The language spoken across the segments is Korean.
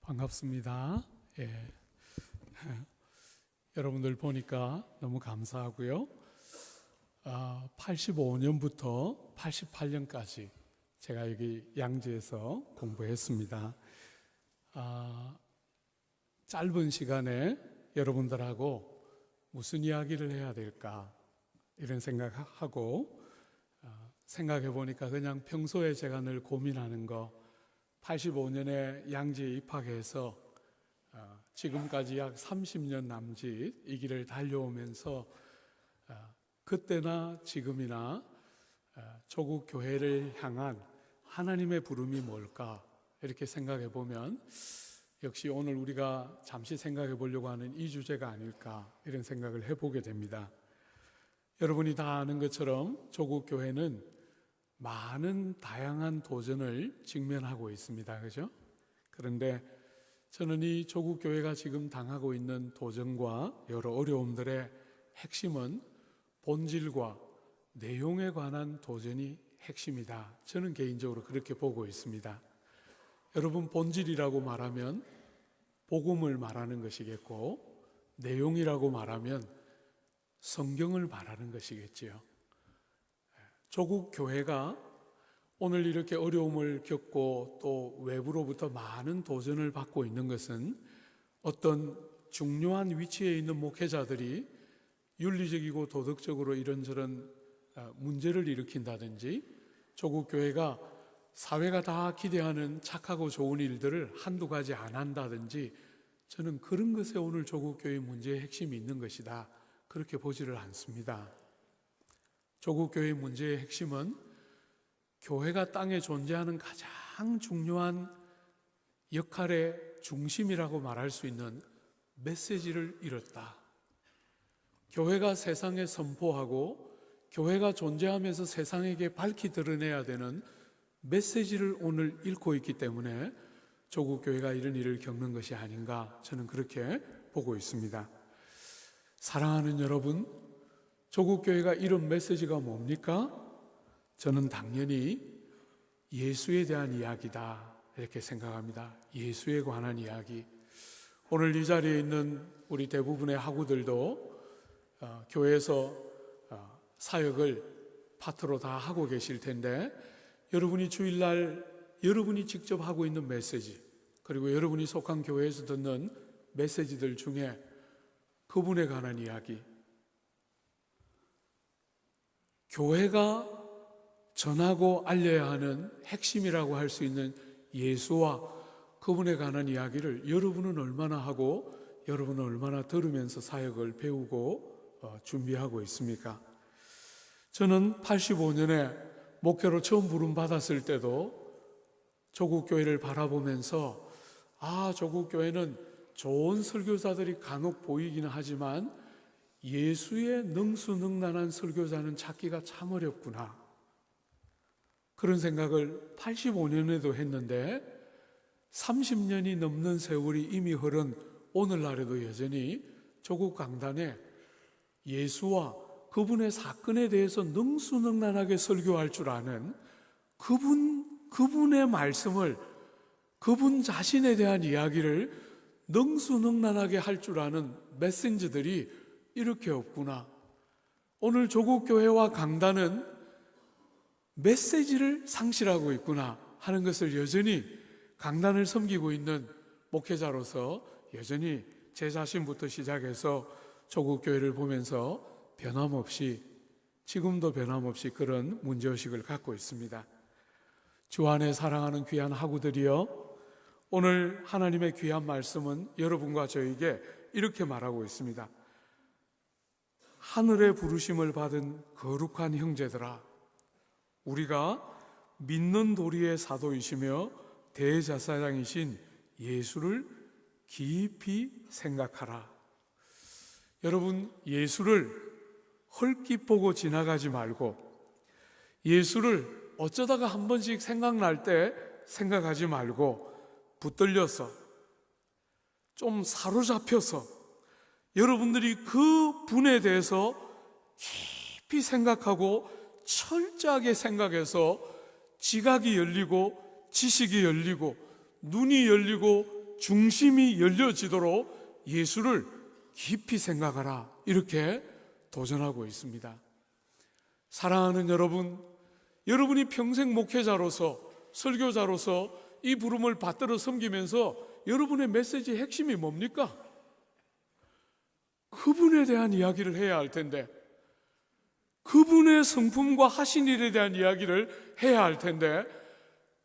반갑습니다. 예. 여러분들 보니까 너무 감사하고요. 85년부터 88년까지 제가 여기 양지에서 공부했습니다. 짧은 시간에 여러분들하고 무슨 이야기를 해야 될까 이런 생각하고 생각해 보니까 그냥 평소에 제가 늘 고민하는 거 85년에 양지에 입학해서 지금까지 약 30년 남짓 이 길을 달려오면서 그때나 지금이나 조국 교회를 향한 하나님의 부름이 뭘까 이렇게 생각해 보면 역시 오늘 우리가 잠시 생각해 보려고 하는 이 주제가 아닐까 이런 생각을 해보게 됩니다. 여러분이 다 아는 것처럼 조국 교회는 많은 다양한 도전을 직면하고 있습니다. 그죠? 그런데 저는 이 조국 교회가 지금 당하고 있는 도전과 여러 어려움들의 핵심은 본질과 내용에 관한 도전이 핵심이다. 저는 개인적으로 그렇게 보고 있습니다. 여러분, 본질이라고 말하면 복음을 말하는 것이겠고, 내용이라고 말하면 성경을 말하는 것이겠지요. 조국 교회가 오늘 이렇게 어려움을 겪고 또 외부로부터 많은 도전을 받고 있는 것은 어떤 중요한 위치에 있는 목회자들이 윤리적이고 도덕적으로 이런저런 문제를 일으킨다든지 조국 교회가 사회가 다 기대하는 착하고 좋은 일들을 한두 가지 안 한다든지 저는 그런 것에 오늘 조국 교회 문제의 핵심이 있는 것이다. 그렇게 보지를 않습니다. 조국 교회의 문제의 핵심은 교회가 땅에 존재하는 가장 중요한 역할의 중심이라고 말할 수 있는 메시지를 잃었다. 교회가 세상에 선포하고 교회가 존재하면서 세상에게 밝히 드러내야 되는 메시지를 오늘 잃고 있기 때문에 조국 교회가 이런 일을 겪는 것이 아닌가 저는 그렇게 보고 있습니다. 사랑하는 여러분, 조국 교회가 이런 메시지가 뭡니까? 저는 당연히 예수에 대한 이야기다 이렇게 생각합니다. 예수에 관한 이야기. 오늘 이 자리에 있는 우리 대부분의 학우들도 교회에서 사역을 파트로 다 하고 계실 텐데 여러분이 주일날 여러분이 직접 하고 있는 메시지 그리고 여러분이 속한 교회에서 듣는 메시지들 중에 그분에 관한 이야기, 교회가 전하고 알려야 하는 핵심이라고 할 수 있는 예수와 그분에 관한 이야기를 여러분은 얼마나 하고 여러분은 얼마나 들으면서 사역을 배우고 준비하고 있습니까? 저는 85년에 목회로 처음 부름받았을 때도 조국 교회를 바라보면서 조국 교회는 좋은 설교자들이 간혹 보이기는 하지만 예수의 능수능란한 설교자는 찾기가 참 어렵구나. 그런 생각을 85년에도 했는데 30년이 넘는 세월이 이미 흐른 오늘날에도 여전히 조국 강단에 예수와 그분의 사건에 대해서 능수능란하게 설교할 줄 아는 그분의 말씀을 그분 자신에 대한 이야기를 능수능란하게 할 줄 아는 메신저들이 이렇게 없구나. 오늘 조국 교회와 강단은 메시지를 상실하고 있구나 하는 것을 여전히 강단을 섬기고 있는 목회자로서 여전히 제 자신부터 시작해서 조국 교회를 보면서 변함없이 지금도 변함없이 그런 문제의식을 갖고 있습니다. 주 안에 사랑하는 귀한 학우들이여, 오늘 하나님의 귀한 말씀은 여러분과 저에게 이렇게 말하고 있습니다. 하늘의 부르심을 받은 거룩한 형제들아, 우리가 믿는 도리의 사도이시며 대제사장이신 예수를 깊이 생각하라. 여러분, 예수를 헐깃 보고 지나가지 말고 예수를 어쩌다가 한 번씩 생각날 때 생각하지 말고 붙들려서 좀 사로잡혀서 여러분들이 그 분에 대해서 깊이 생각하고 철저하게 생각해서 지각이 열리고 지식이 열리고 눈이 열리고 중심이 열려지도록 예수를 깊이 생각하라, 이렇게 도전하고 있습니다. 사랑하는 여러분, 여러분이 평생 목회자로서, 설교자로서 이 부름을 받들어 섬기면서 여러분의 메시지의 핵심이 뭡니까? 그분에 대한 이야기를 해야 할 텐데, 그분의 성품과 하신 일에 대한 이야기를 해야 할 텐데,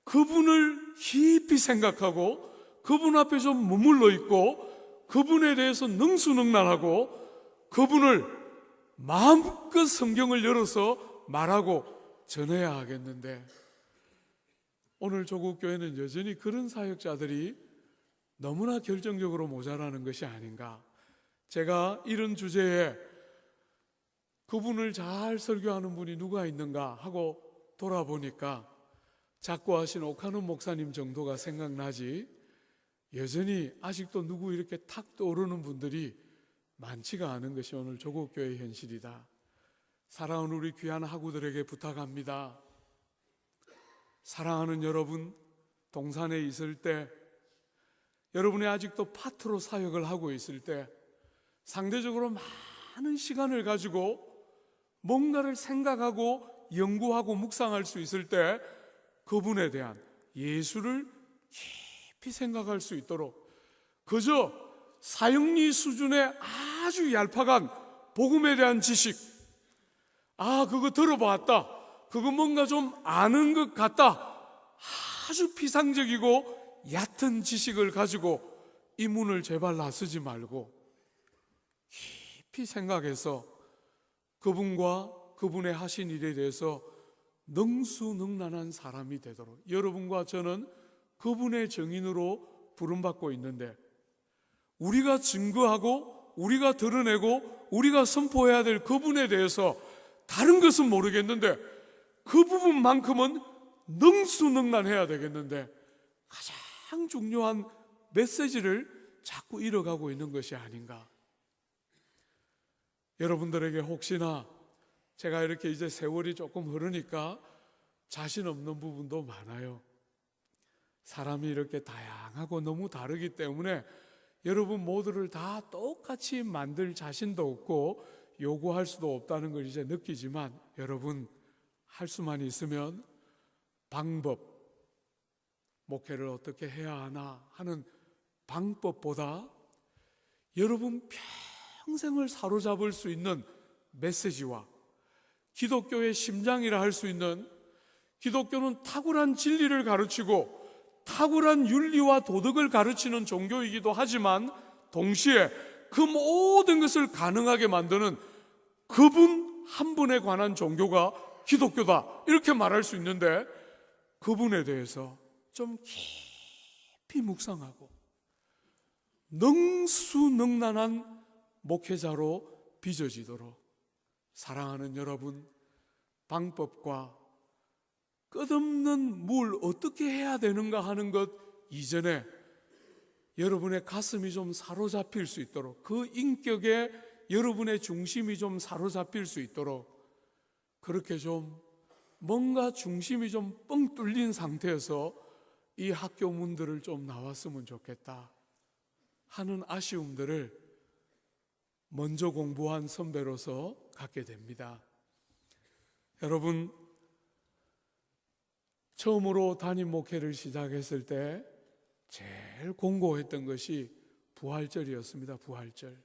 그분을 깊이 생각하고 그분 앞에 좀 머물러 있고 그분에 대해서 능수능란하고 그분을 마음껏 성경을 열어서 말하고 전해야 하겠는데, 오늘 조국교회는 여전히 그런 사역자들이 너무나 결정적으로 모자라는 것이 아닌가. 제가 이런 주제에 그분을 잘 설교하는 분이 누가 있는가 하고 돌아보니까 작고하신 오카노 목사님 정도가 생각나지, 여전히 아직도 누구 이렇게 탁 떠오르는 분들이 많지가 않은 것이 오늘 조국교회의 현실이다. 사랑하는 우리 귀한 학우들에게 부탁합니다. 사랑하는 여러분, 동산에 있을 때, 여러분이 아직도 파트로 사역을 하고 있을 때, 상대적으로 많은 시간을 가지고 뭔가를 생각하고 연구하고 묵상할 수 있을 때 그분에 대한 예수를 깊이 생각할 수 있도록, 그저 사형리 수준의 아주 얄팍한 복음에 대한 지식, 그거 들어봤다, 그거 뭔가 좀 아는 것 같다, 아주 피상적이고 얕은 지식을 가지고 이 문을 제발 나서지 말고 깊이 생각해서 그분과 그분의 하신 일에 대해서 능수능란한 사람이 되도록, 여러분과 저는 그분의 증인으로 부름받고 있는데, 우리가 증거하고 우리가 드러내고 우리가 선포해야 될 그분에 대해서 다른 것은 모르겠는데 그 부분만큼은 능수능란해야 되겠는데, 가장 중요한 메시지를 자꾸 잃어가고 있는 것이 아닌가. 여러분들에게 혹시나 제가 이렇게 이제 세월이 조금 흐르니까 자신 없는 부분도 많아요. 사람이 이렇게 다양하고 너무 다르기 때문에 여러분 모두를 다 똑같이 만들 자신도 없고 요구할 수도 없다는 걸 이제 느끼지만, 여러분 할 수만 있으면 방법, 목회를 어떻게 해야 하나 하는 방법보다 여러분 평생을 사로잡을 수 있는 메시지와 기독교의 심장이라 할 수 있는, 기독교는 탁월한 진리를 가르치고 탁월한 윤리와 도덕을 가르치는 종교이기도 하지만 동시에 그 모든 것을 가능하게 만드는 그분 한 분에 관한 종교가 기독교다, 이렇게 말할 수 있는데, 그분에 대해서 좀 깊이 묵상하고 능수능란한 목회자로 빚어지도록, 사랑하는 여러분, 방법과 끝없는 뭘 어떻게 해야 되는가 하는 것 이전에 여러분의 가슴이 좀 사로잡힐 수 있도록, 그 인격에 여러분의 중심이 좀 사로잡힐 수 있도록, 그렇게 좀 뭔가 중심이 좀 뻥 뚫린 상태에서 이 학교 문들을 좀 나왔으면 좋겠다 하는 아쉬움들을 먼저 공부한 선배로서 갖게 됩니다. 여러분, 처음으로 담임 목회를 시작했을 때 제일 공고했던 것이 부활절이었습니다. 부활절.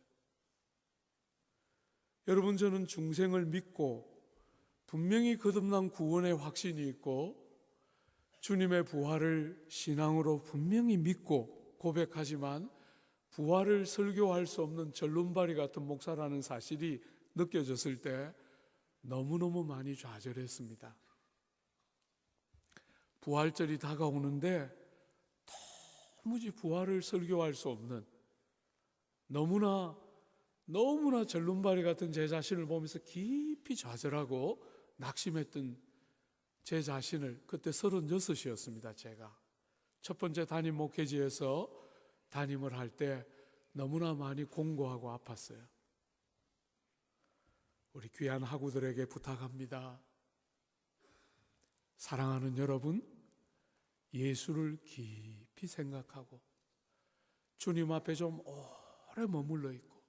여러분, 저는 중생을 믿고 분명히 거듭난 구원의 확신이 있고 주님의 부활을 신앙으로 분명히 믿고 고백하지만 부활을 설교할 수 없는 절름발이 같은 목사라는 사실이 느껴졌을 때 너무너무 많이 좌절했습니다. 부활절이 다가오는데 도무지 부활을 설교할 수 없는, 너무나 절름발이 같은 제 자신을 보면서 깊이 좌절하고 낙심했던 제 자신을, 그때 36이었습니다. 제가 첫 번째 담임 목회지에서 담임을 할 때 너무나 많이 공고하고 아팠어요. 우리 귀한 학우들에게 부탁합니다. 사랑하는 여러분, 예수를 깊이 생각하고 주님 앞에 좀 오래 머물러 있고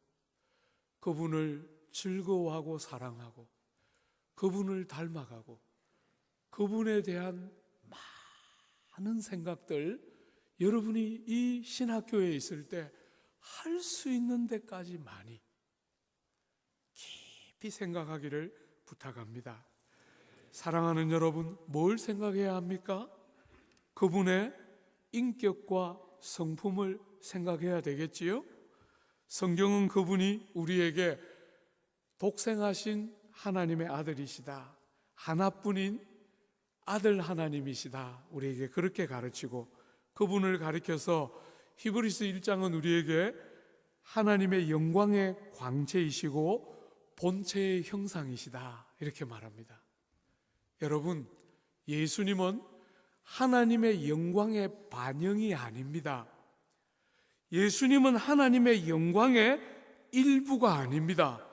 그분을 즐거워하고 사랑하고 그분을 닮아가고 그분에 대한 많은 생각들 여러분이 이 신학교에 있을 때 할 수 있는 데까지 많이 깊이 생각하기를 부탁합니다. 사랑하는 여러분, 뭘 생각해야 합니까? 그분의 인격과 성품을 생각해야 되겠지요? 성경은 그분이 우리에게 독생하신 하나님의 아들이시다, 하나뿐인 아들 하나님이시다, 우리에게 그렇게 가르치고 그분을 가리켜서 히브리서 1장은 우리에게 하나님의 영광의 광채이시고 본체의 형상이시다 이렇게 말합니다. 여러분, 예수님은 하나님의 영광의 반영이 아닙니다. 예수님은 하나님의 영광의 일부가 아닙니다.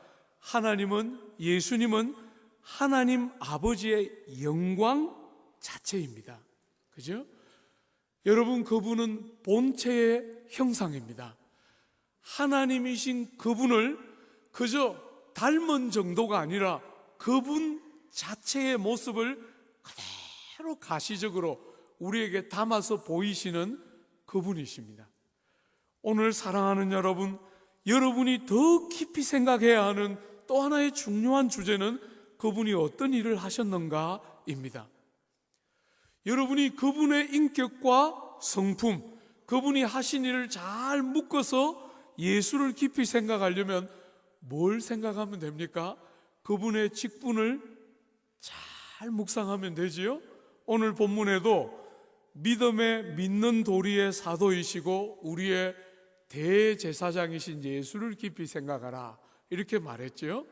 예수님은 하나님 아버지의 영광 자체입니다. 그죠? 여러분, 그분은 본체의 형상입니다. 하나님이신 그분을 그저 닮은 정도가 아니라 그분 자체의 모습을 그대로 가시적으로 우리에게 담아서 보이시는 그분이십니다. 오늘 사랑하는 여러분, 여러분이 더 깊이 생각해야 하는 또 하나의 중요한 주제는 그분이 어떤 일을 하셨는가입니다. 여러분이 그분의 인격과 성품, 그분이 하신 일을 잘 묶어서 예수를 깊이 생각하려면 뭘 생각하면 됩니까? 그분의 직분을 잘 묵상하면 되지요. 오늘 본문에도 믿음의 믿는 도리의 사도이시고 우리의 대제사장이신 예수를 깊이 생각하라 이렇게 말했죠.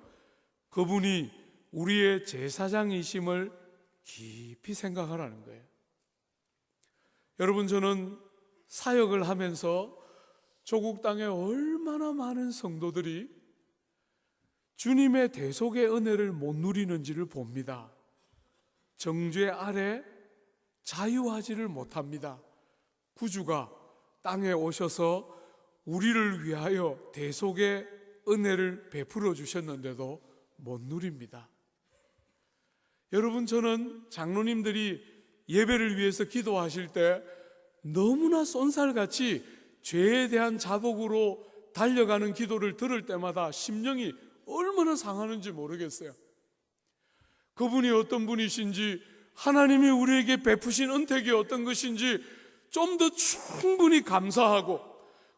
그분이 우리의 제사장이심을 깊이 생각하라는 거예요. 여러분, 저는 사역을 하면서 조국 땅에 얼마나 많은 성도들이 주님의 대속의 은혜를 못 누리는지를 봅니다. 정죄 아래 자유하지를 못합니다. 구주가 땅에 오셔서 우리를 위하여 대속의 은혜를 베풀어 주셨는데도 못 누립니다. 여러분, 저는 장로님들이 예배를 위해서 기도하실 때 너무나 쏜살같이 죄에 대한 자복으로 달려가는 기도를 들을 때마다 심령이 얼마나 상하는지 모르겠어요. 그분이 어떤 분이신지, 하나님이 우리에게 베푸신 은택이 어떤 것인지 좀 더 충분히 감사하고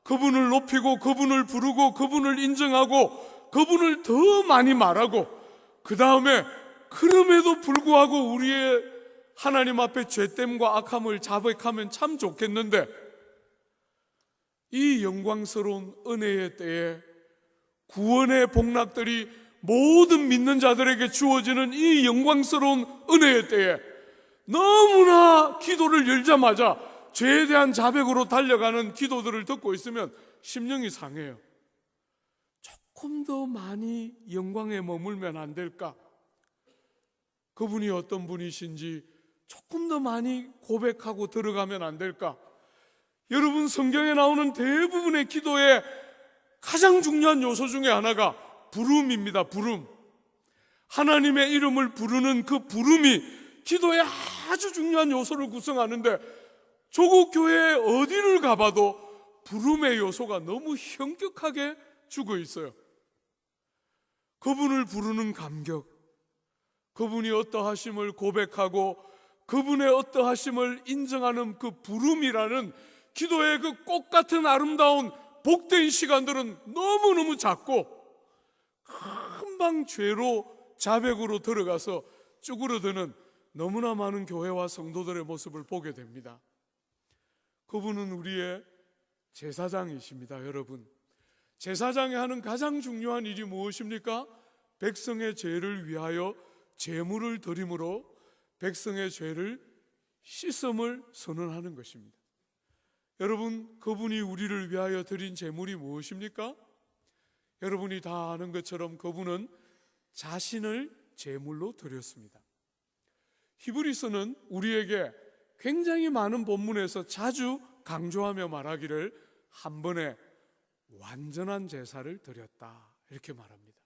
그분을 높이고 그분을 부르고 그분을 인정하고 그분을 더 많이 말하고 그 다음에 그럼에도 불구하고 우리의 하나님 앞에 죄됨과 악함을 자백하면 참 좋겠는데, 이 영광스러운 은혜의 때에 구원의 복락들이 모든 믿는 자들에게 주어지는 이 영광스러운 은혜의 때에 너무나 기도를 열자마자 죄에 대한 자백으로 달려가는 기도들을 듣고 있으면 심령이 상해요. 조금 더 많이 영광에 머물면 안 될까? 그분이 어떤 분이신지 조금 더 많이 고백하고 들어가면 안 될까? 여러분, 성경에 나오는 대부분의 기도의 가장 중요한 요소 중에 하나가 부름입니다. 부름. 하나님의 이름을 부르는 그 부름이 기도의 아주 중요한 요소를 구성하는데, 조국 교회에 어디를 가봐도 부름의 요소가 너무 현격하게 죽어 있어요. 그분을 부르는 감격, 그분이 어떠하심을 고백하고 그분의 어떠하심을 인정하는 그 부름이라는 기도의 그 꽃 같은 아름다운 복된 시간들은 너무너무 작고 금방 죄로 자백으로 들어가서 쭈그러드는 너무나 많은 교회와 성도들의 모습을 보게 됩니다. 그분은 우리의 제사장이십니다. 여러분, 제사장이 하는 가장 중요한 일이 무엇입니까? 백성의 죄를 위하여 제물을 드림으로 백성의 죄를 씻음을 선언하는 것입니다. 여러분, 그분이 우리를 위하여 드린 제물이 무엇입니까? 여러분이 다 아는 것처럼 그분은 자신을 제물로 드렸습니다. 히브리서는 우리에게 굉장히 많은 본문에서 자주 강조하며 말하기를 한 번에 완전한 제사를 드렸다, 이렇게 말합니다.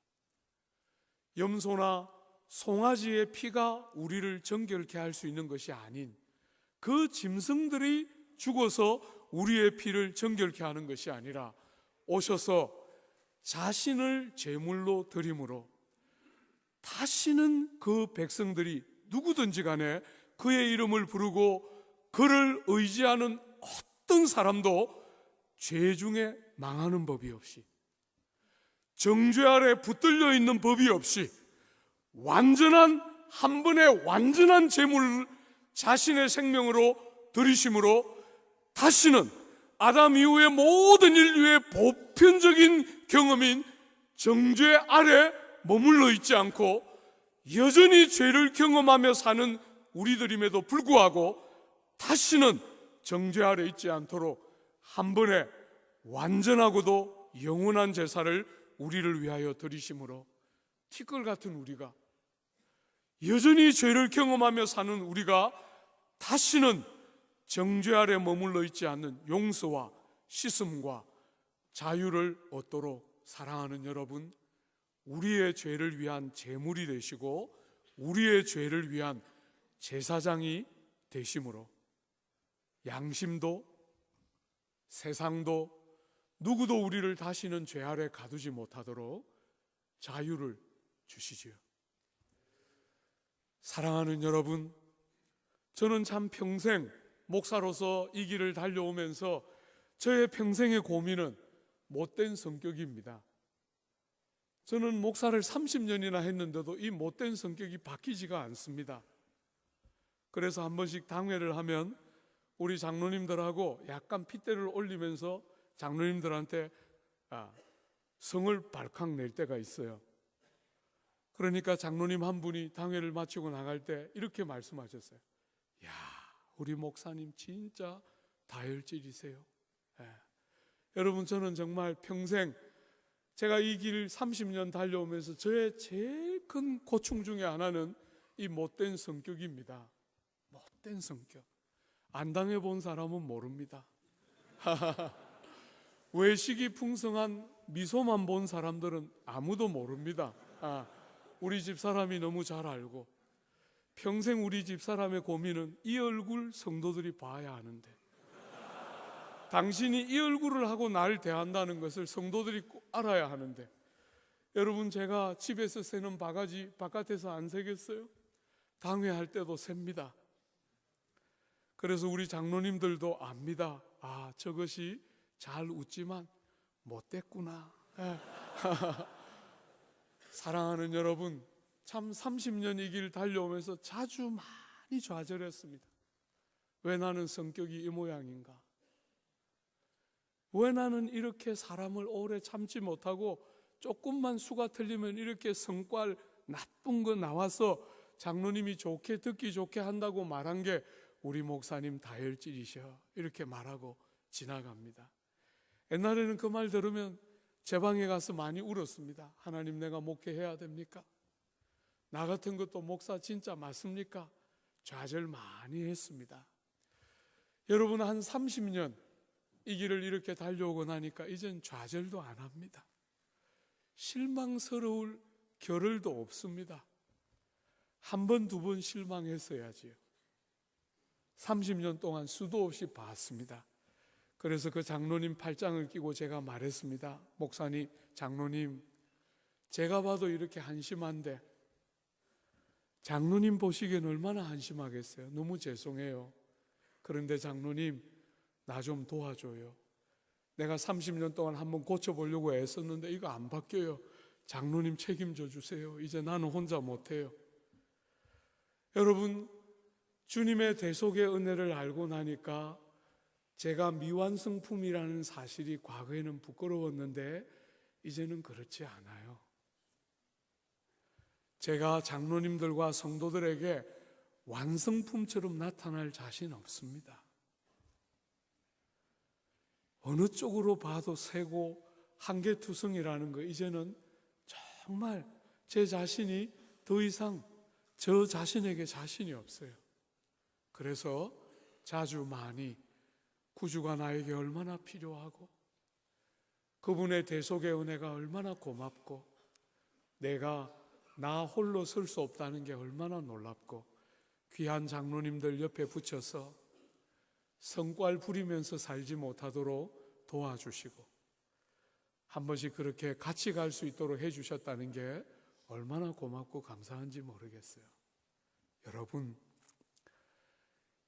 염소나 송아지의 피가 우리를 정결케 할 수 있는 것이 아닌 그 짐승들이 죽어서 우리의 피를 정결케 하는 것이 아니라 오셔서 자신을 제물로 드림으로 다시는 그 백성들이 누구든지 간에 그의 이름을 부르고 그를 의지하는 어떤 사람도 죄 중에 망하는 법이 없이, 정죄 아래 붙들려 있는 법이 없이 완전한, 한 번의 완전한 제물을 자신의 생명으로 들이심으로 다시는 아담 이후의 모든 인류의 보편적인 경험인 정죄 아래 머물러 있지 않고 여전히 죄를 경험하며 사는 우리들임에도 불구하고 다시는 정죄 아래 있지 않도록 한 번에 완전하고도 영원한 제사를 우리를 위하여 드리심으로 티끌 같은 우리가, 여전히 죄를 경험하며 사는 우리가 다시는 정죄 아래 머물러 있지 않는 용서와 씻음과 자유를 얻도록 사랑하는 여러분, 우리의 죄를 위한 제물이 되시고 우리의 죄를 위한 제사장이 되심으로 양심도 세상도 누구도 우리를 다시는 죄 아래 가두지 못하도록 자유를 주시지요. 사랑하는 여러분, 저는 참 평생 목사로서 이 길을 달려오면서 저의 평생의 고민은 못된 성격입니다. 저는 목사를 30년이나 했는데도 이 못된 성격이 바뀌지가 않습니다. 그래서 한 번씩 당회를 하면 우리 장로님들하고 약간 핏대를 올리면서 장로님들한테 성을 발칵 낼 때가 있어요. 그러니까 장로님 한 분이 당회를 마치고 나갈 때 이렇게 말씀하셨어요. 야, 우리 목사님 진짜 다혈질이세요. 여러분, 저는 정말 평생 제가 이 길 30년 달려오면서 저의 제일 큰 고충 중에 하나는 이 못된 성격입니다. 못된 성격. 안 당해본 사람은 모릅니다. 외식이 풍성한 미소만 본 사람들은 아무도 모릅니다. 우리 집 사람이 너무 잘 알고, 평생 우리 집 사람의 고민은 이 얼굴 성도들이 봐야 하는데, 당신이 이 얼굴을 하고 나를 대한다는 것을 성도들이 꼭 알아야 하는데, 여러분, 제가 집에서 새는 바가지 바깥에서 안 새겠어요? 당회할 때도 셉니다. 그래서 우리 장로님들도 압니다. 저것이 잘 웃지만 못됐구나. 사랑하는 여러분, 참 30년 이 길 달려오면서 자주 많이 좌절했습니다. 왜 나는 성격이 이 모양인가? 왜 나는 이렇게 사람을 오래 참지 못하고 조금만 수가 틀리면 이렇게 성깔 나쁜 거 나와서 장로님이 좋게 듣기 좋게 한다고 말한 게 우리 목사님 다혈질이셔, 이렇게 말하고 지나갑니다. 옛날에는 그 말 들으면 제 방에 가서 많이 울었습니다. 하나님, 내가 목회해야 됩니까? 나 같은 것도 목사 진짜 맞습니까? 좌절 많이 했습니다. 여러분, 한 30년 이 길을 이렇게 달려오고 나니까 이젠 좌절도 안 합니다. 실망스러울 겨를도 없습니다. 한 번, 두 번 실망했어야지요. 30년 동안 수도 없이 봤습니다. 그래서 그 장로님 팔짱을 끼고 제가 말했습니다. 목사님, 장로님, 제가 봐도 이렇게 한심한데 장로님 보시기엔 얼마나 한심하겠어요. 너무 죄송해요. 그런데 장로님, 나 좀 도와줘요. 내가 30년 동안 한번 고쳐보려고 애썼는데 이거 안 바뀌어요. 장로님 책임져 주세요. 이제 나는 혼자 못해요. 여러분, 주님의 대속의 은혜를 알고 나니까 제가 미완성품이라는 사실이 과거에는 부끄러웠는데 이제는 그렇지 않아요. 제가 장로님들과 성도들에게 완성품처럼 나타날 자신 없습니다. 어느 쪽으로 봐도 새고 한계투성이라는 거, 이제는 정말 제 자신이 더 이상 저 자신에게 자신이 없어요. 그래서 자주 많이 구주가 나에게 얼마나 필요하고 그분의 대속의 은혜가 얼마나 고맙고 내가 나 홀로 설 수 없다는 게 얼마나 놀랍고 귀한 장로님들 옆에 붙여서 성깔 부리면서 살지 못하도록 도와주시고 한 번씩 그렇게 같이 갈 수 있도록 해주셨다는 게 얼마나 고맙고 감사한지 모르겠어요.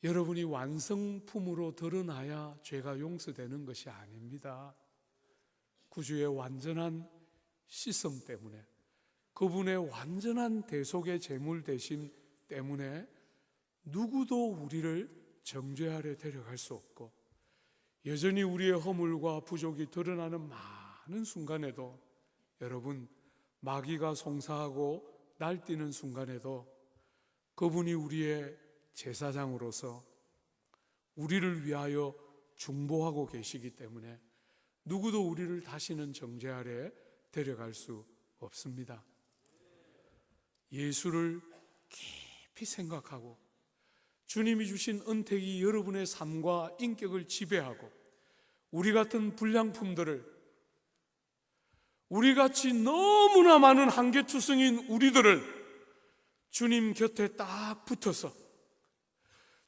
여러분이 완성품으로 드러나야 죄가 용서되는 것이 아닙니다. 구주의 완전한 시성 때문에, 그분의 완전한 대속의 제물 되심 때문에 누구도 우리를 정죄하려 데려갈 수 없고, 여전히 우리의 허물과 부족이 드러나는 많은 순간에도, 여러분, 마귀가 송사하고 날뛰는 순간에도 그분이 우리의 제사장으로서 우리를 위하여 중보하고 계시기 때문에 누구도 우리를 다시는 정죄 아래 데려갈 수 없습니다. 예수를 깊이 생각하고 주님이 주신 은택이 여러분의 삶과 인격을 지배하고 우리 같은 불량품들을, 우리같이 너무나 많은 한계투성인 우리들을 주님 곁에 딱 붙어서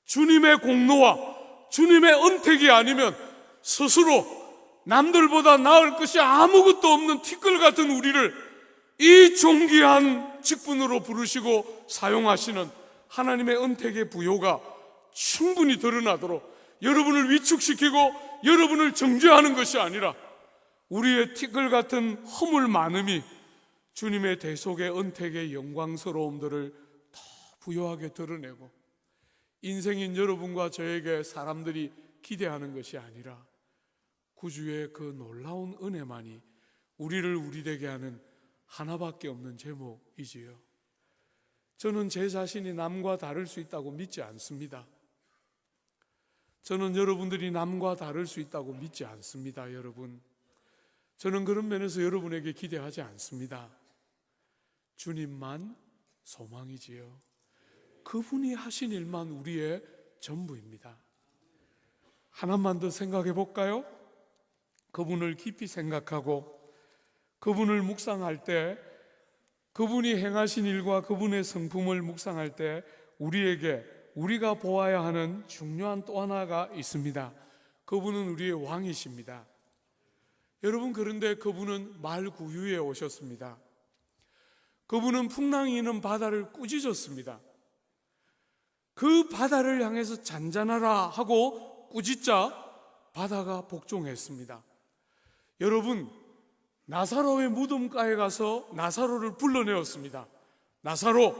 주님의 공로와 주님의 은택이 아니면 스스로 남들보다 나을 것이 아무것도 없는 티끌 같은 우리를 이 존귀한 직분으로 부르시고 사용하시는 하나님의 은택의 부요가 충분히 드러나도록 여러분을 위축시키고 여러분을 정죄하는 것이 아니라 우리의 티끌 같은 허물 많음이 주님의 대속의 은택의 영광스러움들을 더 부요하게 드러내고 인생인 여러분과 저에게 사람들이 기대하는 것이 아니라 구주의 그 놀라운 은혜만이 우리를 우리되게 하는 하나밖에 없는 제목이지요. 저는 제 자신이 남과 다를 수 있다고 믿지 않습니다. 저는 여러분들이 남과 다를 수 있다고 믿지 않습니다. 여러분, 저는 그런 면에서 여러분에게 기대하지 않습니다. 주님만 소망이지요. 그분이 하신 일만 우리의 전부입니다. 하나만 더 생각해 볼까요? 그분을 깊이 생각하고 그분을 묵상할 때, 그분이 행하신 일과 그분의 성품을 묵상할 때 우리가 보아야 하는 중요한 또 하나가 있습니다. 그분은 우리의 왕이십니다. 여러분, 그런데 그분은 말구유에 오셨습니다. 그분은 풍랑이 있는 바다를 꾸짖었습니다. 그 바다를 향해서 잔잔하라 하고 꾸짖자 바다가 복종했습니다. 여러분, 나사로의 무덤가에 가서 나사로를 불러내었습니다. 나사로,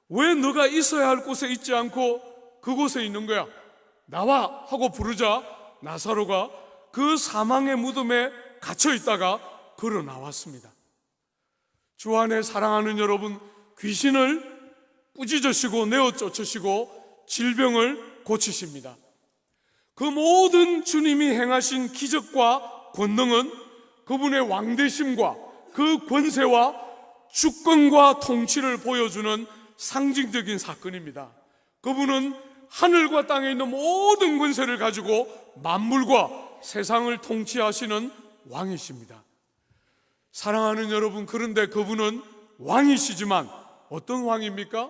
왜 너가 있어야 할 곳에 있지 않고 그곳에 있는 거야? 나와! 하고 부르자 나사로가 그 사망의 무덤에 갇혀 있다가 걸어 나왔습니다. 주 안에 사랑하는 여러분, 귀신을 꾸짖으시고 내어 쫓으시고 질병을 고치십니다. 그 모든 주님이 행하신 기적과 권능은 그분의 왕되심과 그 권세와 주권과 통치를 보여주는 상징적인 사건입니다. 그분은 하늘과 땅에 있는 모든 권세를 가지고 만물과 세상을 통치하시는 왕이십니다. 사랑하는 여러분, 그런데 그분은 왕이시지만 어떤 왕입니까?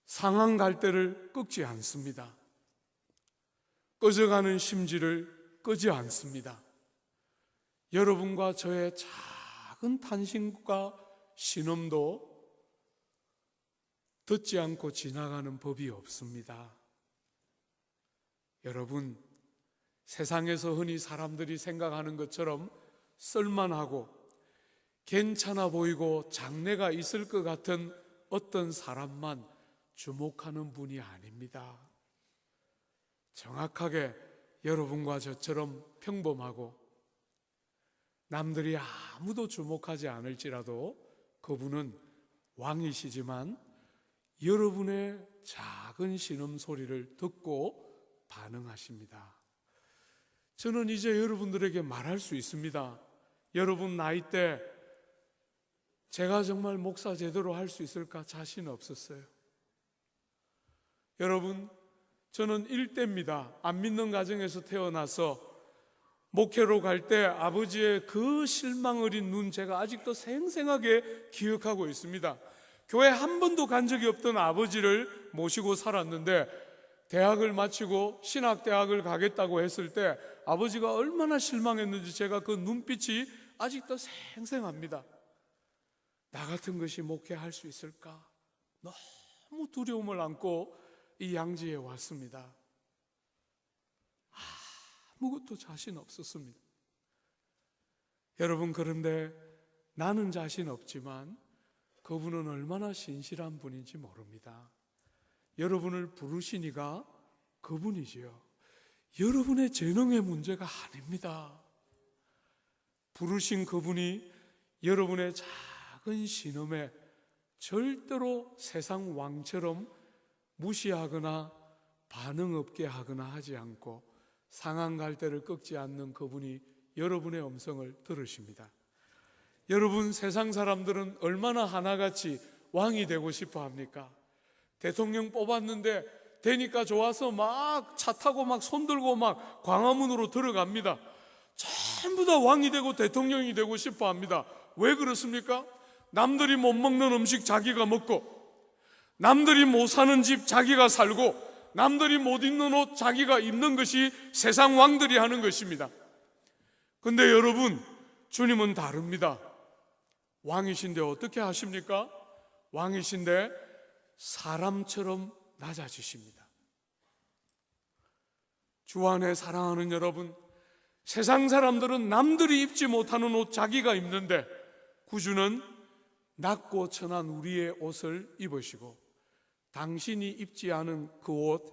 상한 갈대를 꺾지 않습니다. 꺼져가는 심지를 끄지 않습니다. 여러분과 저의 작은 탄식과 신음도 듣지 않고 지나가는 법이 없습니다. 여러분, 세상에서 흔히 사람들이 생각하는 것처럼 쓸만하고 괜찮아 보이고 장래가 있을 것 같은 어떤 사람만 주목하는 분이 아닙니다. 정확하게 여러분과 저처럼 평범하고 남들이 아무도 주목하지 않을지라도 그분은 왕이시지만 여러분의 작은 신음소리를 듣고 반응하십니다. 저는 이제 여러분들에게 말할 수 있습니다. 여러분 나이 때 제가 정말 목사 제대로 할 수 있을까 자신 없었어요. 여러분, 저는 일대입니다. 안 믿는 가정에서 태어나서 목회로 갈 때 아버지의 그 실망 어린 눈 제가 아직도 생생하게 기억하고 있습니다. 교회 한 번도 간 적이 없던 아버지를 모시고 살았는데 대학을 마치고 신학대학을 가겠다고 했을 때 아버지가 얼마나 실망했는지 제가 그 눈빛이 아직도 생생합니다. 나 같은 것이 목회할 수 있을까? 너무 두려움을 안고 이 양지에 왔습니다. 아무것도 자신 없었습니다. 여러분, 그런데 나는 자신 없지만 그분은 얼마나 신실한 분인지 모릅니다. 여러분을 부르신 이가 그분이지요. 여러분의 재능의 문제가 아닙니다. 부르신 그분이 여러분의 작은 신음에 절대로 세상 왕처럼 무시하거나 반응 없게 하거나 하지 않고 상한 갈대를 꺾지 않는 그분이 여러분의 음성을 들으십니다. 여러분, 세상 사람들은 얼마나 하나같이 왕이 되고 싶어 합니까? 대통령 뽑았는데 되니까 좋아서 막 차 타고 막 손들고 막 광화문으로 들어갑니다. 전부 다 왕이 되고 대통령이 되고 싶어 합니다. 왜 그렇습니까? 남들이 못 먹는 음식 자기가 먹고, 남들이 못 사는 집 자기가 살고, 남들이 못 입는 옷 자기가 입는 것이 세상 왕들이 하는 것입니다. 근데 여러분, 주님은 다릅니다. 왕이신데 어떻게 하십니까? 왕이신데 사람처럼 낮아지십니다. 주 안에 사랑하는 여러분, 세상 사람들은 남들이 입지 못하는 옷 자기가 입는데 구주는 낮고 천한 우리의 옷을 입으시고 당신이 입지 않은 그 옷,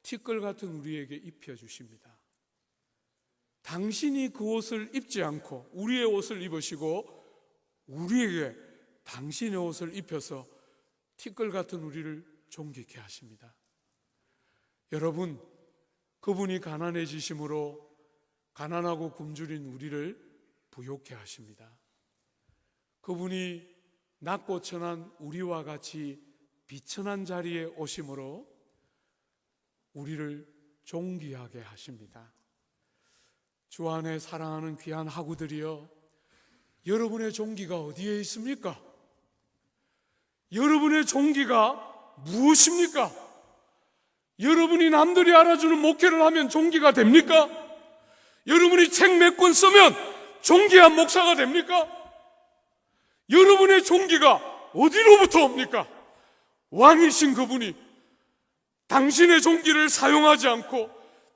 티끌 같은 우리에게 입혀주십니다. 당신이 그 옷을 입지 않고 우리의 옷을 입으시고 우리에게 당신의 옷을 입혀서 티끌 같은 우리를 존귀케 하십니다. 여러분, 그분이 가난해지심으로 가난하고 굶주린 우리를 부욕케 하십니다. 그분이 낮고 천한 우리와 같이 비천한 자리에 오심으로 우리를 존귀하게 하십니다. 주 안에 사랑하는 귀한 하구들이여, 여러분의 존귀가 어디에 있습니까? 여러분의 존귀가 무엇입니까? 여러분이 남들이 알아주는 목회를 하면 존귀가 됩니까? 여러분이 책 몇 권 쓰면 존귀한 목사가 됩니까? 여러분의 존귀가 어디로부터 옵니까? 왕이신 그분이 당신의 존귀를 사용하지 않고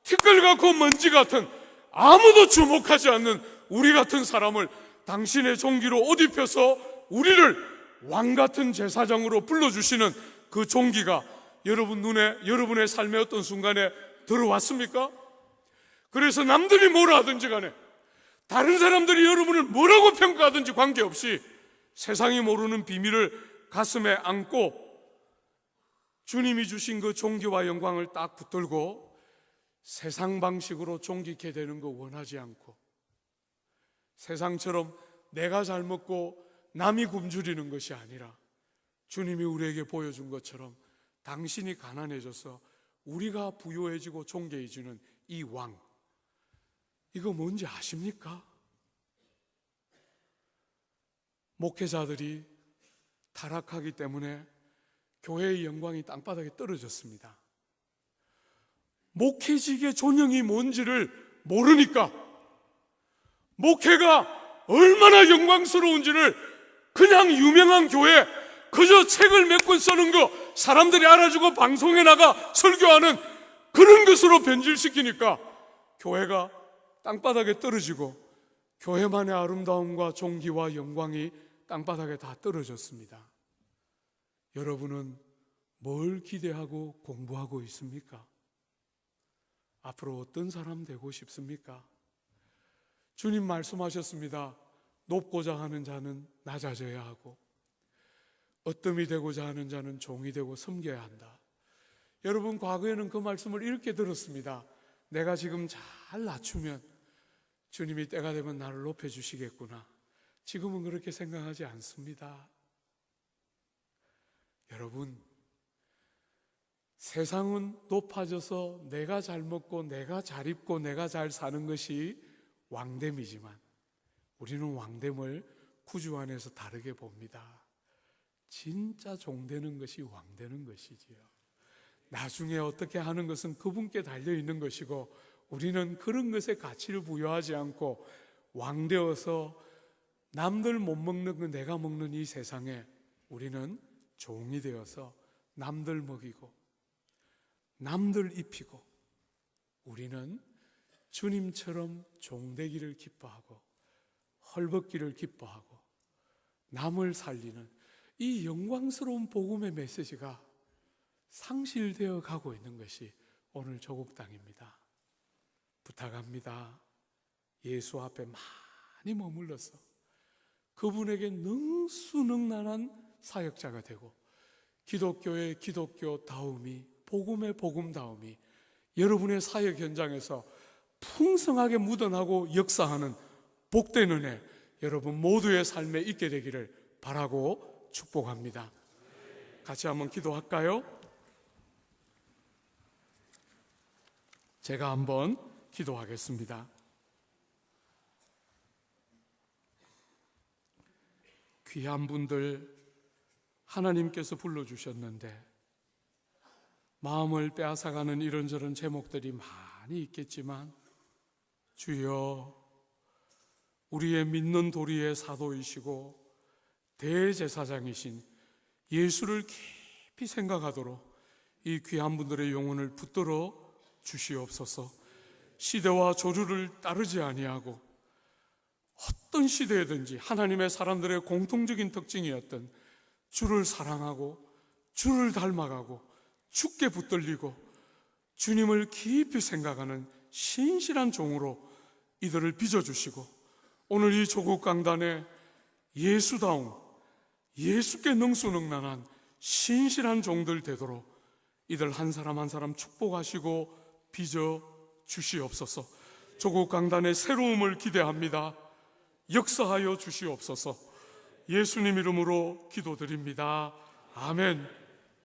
티끌 같고 먼지 같은 아무도 주목하지 않는 우리 같은 사람을 당신의 존귀로 옷 입혀서 우리를 왕 같은 제사장으로 불러주시는 그 존귀가 여러분 눈에, 여러분의 삶의 어떤 순간에 들어왔습니까? 그래서 남들이 뭐라 하든지 간에, 다른 사람들이 여러분을 뭐라고 평가하든지 관계없이 세상이 모르는 비밀을 가슴에 안고 주님이 주신 그 존귀와 영광을 딱 붙들고 세상 방식으로 존귀케 되는 거 원하지 않고, 세상처럼 내가 잘 먹고 남이 굶주리는 것이 아니라 주님이 우리에게 보여준 것처럼 당신이 가난해져서 우리가 부유해지고 존귀해지는 이 왕, 이거 뭔지 아십니까? 목회자들이 타락하기 때문에 교회의 영광이 땅바닥에 떨어졌습니다. 목회직의 존영이 뭔지를 모르니까, 목회가 얼마나 영광스러운지를 그냥 유명한 교회, 그저 책을 몇 권 쓰는 거 사람들이 알아주고 방송에 나가 설교하는 그런 것으로 변질시키니까 교회가 땅바닥에 떨어지고 교회만의 아름다움과 존귀와 영광이 땅바닥에 다 떨어졌습니다. 여러분은 뭘 기대하고 공부하고 있습니까? 앞으로 어떤 사람 되고 싶습니까? 주님 말씀하셨습니다. 높고자 하는 자는 낮아져야 하고 어뜸이 되고자 하는 자는 종이 되고 섬겨야 한다. 여러분, 과거에는 그 말씀을 이렇게 들었습니다. 내가 지금 잘 낮추면 주님이 때가 되면 나를 높여주시겠구나. 지금은 그렇게 생각하지 않습니다. 여러분, 세상은 높아져서 내가 잘 먹고 내가 잘 입고 내가 잘 사는 것이 왕됨이지만 우리는 왕됨을 구주 안에서 다르게 봅니다. 진짜 종되는 것이 왕되는 것이지요. 나중에 어떻게 하는 것은 그분께 달려있는 것이고, 우리는 그런 것에 가치를 부여하지 않고 왕되어서 남들 못 먹는 거 내가 먹는 이 세상에 우리는 종이 되어서 남들 먹이고 남들 입히고, 우리는 주님처럼 종되기를 기뻐하고 헐벗기를 기뻐하고 남을 살리는 이 영광스러운 복음의 메시지가 상실되어 가고 있는 것이 오늘 조국 땅입니다. 부탁합니다. 예수 앞에 많이 머물러서 그분에게 능수능란한 사역자가 되고, 기독교의 기독교다움이, 복음의 복음다움이 여러분의 사역 현장에서 풍성하게 묻어나고 역사하는 복된 은혜 여러분 모두의 삶에 있게 되기를 바라고 축복합니다. 같이 한번 기도할까요? 제가 한번 기도하겠습니다. 귀한 분들 하나님께서 불러주셨는데 마음을 빼앗아가는 이런저런 제목들이 많이 있겠지만, 주여, 우리의 믿는 도리의 사도이시고 대제사장이신 예수를 깊이 생각하도록 이 귀한 분들의 영혼을 붙들어 주시옵소서. 시대와 조류를 따르지 아니하고 어떤 시대에든지 하나님의 사람들의 공통적인 특징이었던 주를 사랑하고 주를 닮아가고 주께 붙들리고 주님을 깊이 생각하는 신실한 종으로 이들을 빚어주시고, 오늘 이 조국 강단에 예수다운, 예수께 능수능란한 신실한 종들 되도록 이들 한 사람 한 사람 축복하시고 빚어 주시옵소서. 조국 강단의 새로움을 기대합니다. 역사하여 주시옵소서. 예수님 이름으로 기도드립니다. 아멘.